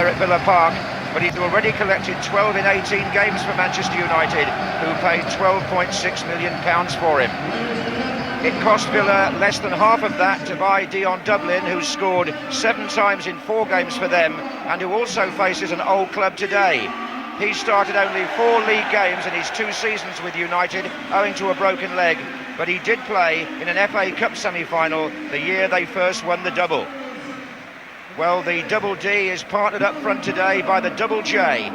at Villa Park, but he's already collected 12 in 18 games for Manchester United, who paid £12.6 million for him. It cost Villa less than half of that to buy Dion Dublin, who scored 7 times in 4 games for them and who also faces an old club today. He started only 4 league games in his 2 seasons with United, owing to a broken leg, but he did play in an FA Cup semi-final the year they first won the double. Well, the double D is partnered up front today by the double J.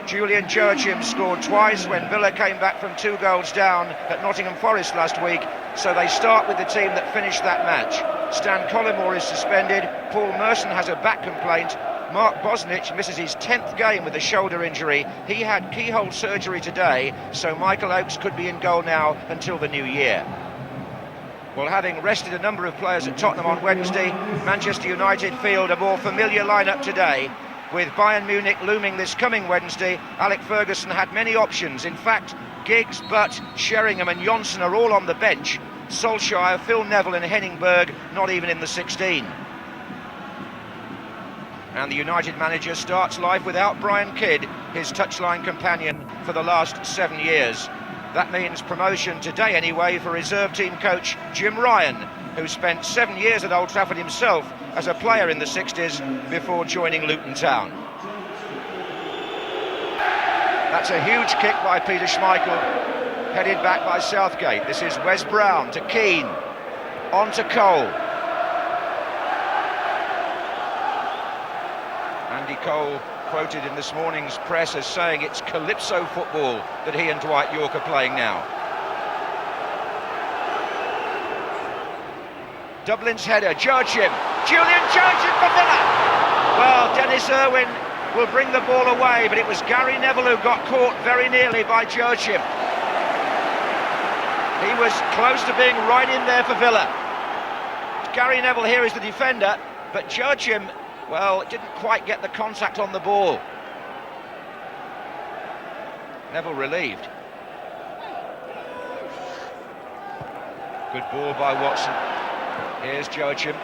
Julian Joachim scored twice when Villa came back from 2 goals down at Nottingham Forest last week, so they start with the team that finished that match. Stan Collymore is suspended, Paul Merson has a back complaint, Mark Bosnich misses his 10th game with a shoulder injury. He had keyhole surgery today, so Michael Oakes could be in goal now until the new year. Well, having rested a number of players at Tottenham on Wednesday, Manchester United field a more familiar lineup today. With Bayern Munich looming this coming Wednesday, Alec Ferguson had many options. In fact, Giggs, Butt, Sheringham and Johnson are all on the bench. Solskjaer, Phil Neville and Henningberg not even in the 16. And the United manager starts life without Brian Kidd, his touchline companion for the last 7 years. That means promotion today anyway for reserve team coach Jim Ryan, who spent 7 years at Old Trafford himself as a player in the 60s before joining Luton Town. That's a huge kick by Peter Schmeichel, headed back by Southgate. This is Wes Brown to Keane, on to Cole. Andy Cole quoted in this morning's press as saying it's calypso football that he and Dwight Yorke are playing now. Dublin's header, Joachim, Julian Joachim for Villa. Well, Dennis Irwin will bring the ball away, but it was Gary Neville who got caught very nearly by Joachim. He was close to being right in there for Villa. Gary Neville here is the defender, but Joachim, well, didn't quite get the contact on the ball. Neville relieved. Good ball by Watson. Here's Joachim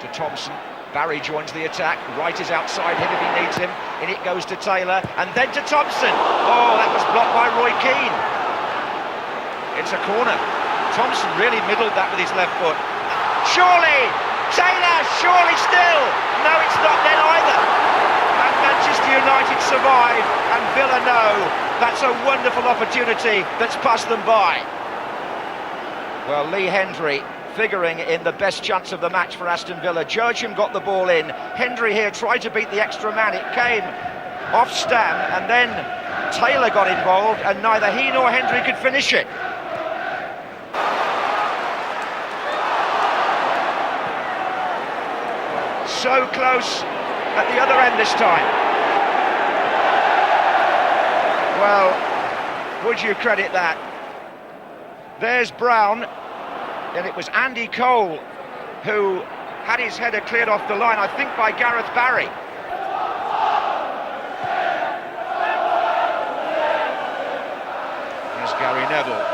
to Thompson. Barry joins the attack. Wright is outside him if he needs him. In it goes to Taylor and then to Thompson. Oh, that was blocked by Roy Keane. It's a corner. Thompson really middled that with his left foot. Surely! Taylor, surely still! No, it's not then either. And Manchester United survive, and Villa know that's a wonderful opportunity that's passed them by. Well, Lee Hendry figuring in the best chance of the match for Aston Villa. Joachim got the ball in. Hendry here tried to beat the extra man. It came off Stam, and then Taylor got involved, and neither he nor Hendry could finish it. So close at the other end this time. Well, would you credit that? There's Brown, and it was Andy Cole who had his header cleared off the line, I think by Gareth Barry. Here's Gary Neville.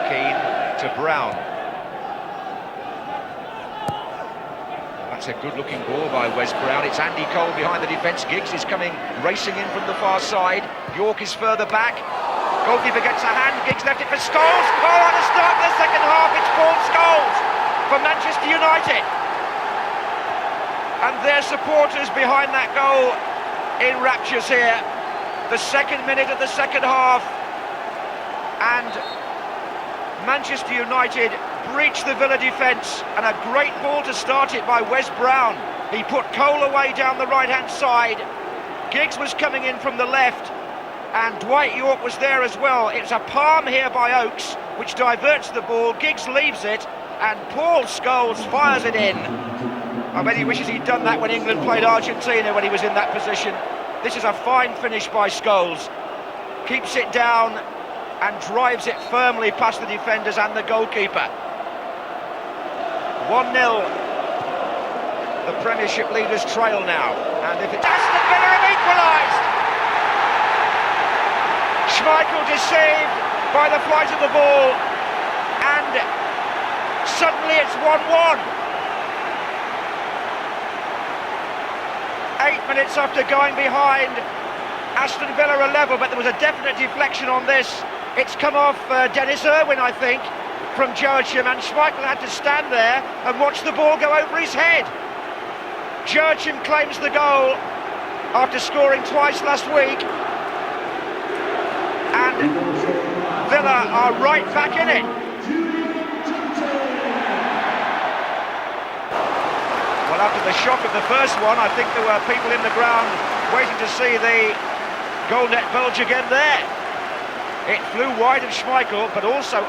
Keane to Brown. That's a good-looking ball by Wes Brown. It's Andy Cole behind the defence. Giggs is coming racing in from the far side. Yorke is further back. Goalkeeper gets a hand. Giggs left it for Scholes. Oh, on the start of the second half, it's Paul Scholes for Manchester United. And their supporters behind that goal in raptures here. The 2nd minute of the second half. And Manchester United breached the Villa defence, and a great ball to start it by Wes Brown. He put Cole away down the right-hand side. Giggs was coming in from the left, and Dwight Yorke was there as well. It's a palm here by Oakes, which diverts the ball. Giggs leaves it, and Paul Scholes fires it in. I bet he wishes he'd done that when England played Argentina when he was in that position. This is a fine finish by Scholes. Keeps it down and drives it firmly past the defenders and the goalkeeper. 1-0. The Premiership leaders trail now, and if it's Aston Villa have equalised. Schmeichel deceived by the flight of the ball, and suddenly it's 1-1. 8 minutes after going behind. Aston Villa are level, but there was a definite deflection on this. It's come off Dennis Irwin, I think, from Joachim, and Schmeichel had to stand there and watch the ball go over his head. Joachim claims the goal after scoring twice last week, and Villa are right back in it. Well, after the shock of the first one, I think there were people in the ground waiting to see the goal net bulge again there. It flew wide of Schmeichel, but also,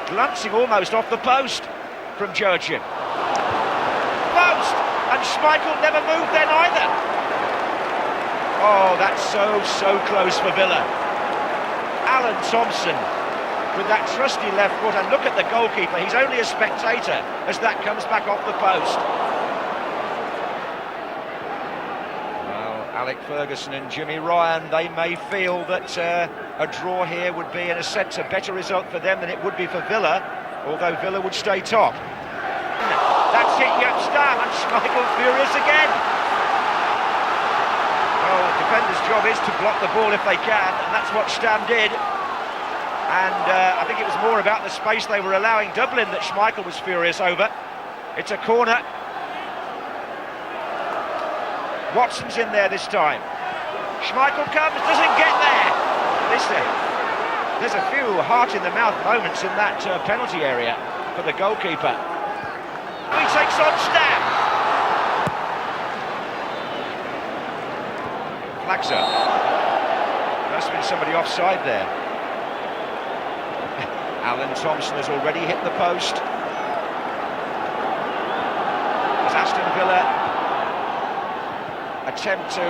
glancing almost off the post from Joachim. Post! And Schmeichel never moved then either. Oh, that's so close for Villa. Alan Thompson with that trusty left foot, and look at the goalkeeper, he's only a spectator as that comes back off the post. Alec Ferguson and Jimmy Ryan, they may feel that a draw here would be, in a sense, a better result for them than it would be for Villa, although Villa would stay top. That's it, Stam, and Schmeichel furious again. Well, the defender's job is to block the ball if they can, and that's what Stam did. And I think it was more about the space they were allowing Dublin that Schmeichel was furious over. It's a corner. Watson's in there this time. Schmeichel comes, doesn't get there. There's a few heart-in-the-mouth moments in that penalty area for the goalkeeper. He takes on Stam. Flags up. Must have been somebody offside there. Alan Thompson has already hit the post. As Aston Villa attempt to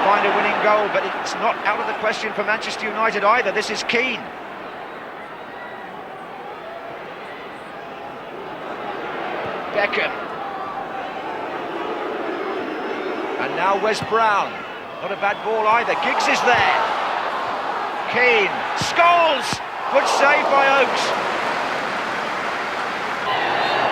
find a winning goal, but it's not out of the question for Manchester United either. This is Keane. Beckham. And now Wes Brown. Not a bad ball either. Giggs is there. Keane. Scholes! Good save by Oakes.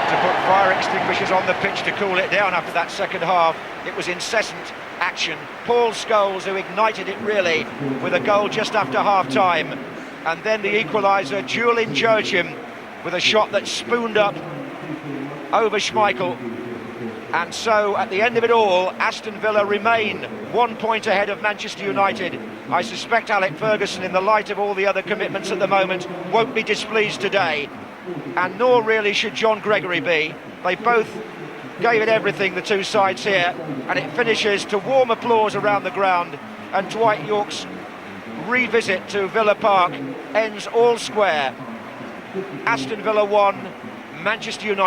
To put fire extinguishers on the pitch to cool it down after that second half. It was incessant action. Paul Scholes, who ignited it really with a goal just after half-time, and then the equaliser, Julian Joachim, with a shot that spooned up over Schmeichel. And so at the end of it all, Aston Villa remain 1 point ahead of Manchester United. I suspect Alec Ferguson, in the light of all the other commitments at the moment, won't be displeased today, and nor really should John Gregory be. They both gave it everything, the two sides here, and it finishes to warm applause around the ground, and Dwight Yorke's revisit to Villa Park ends all square. Aston Villa 1, Manchester United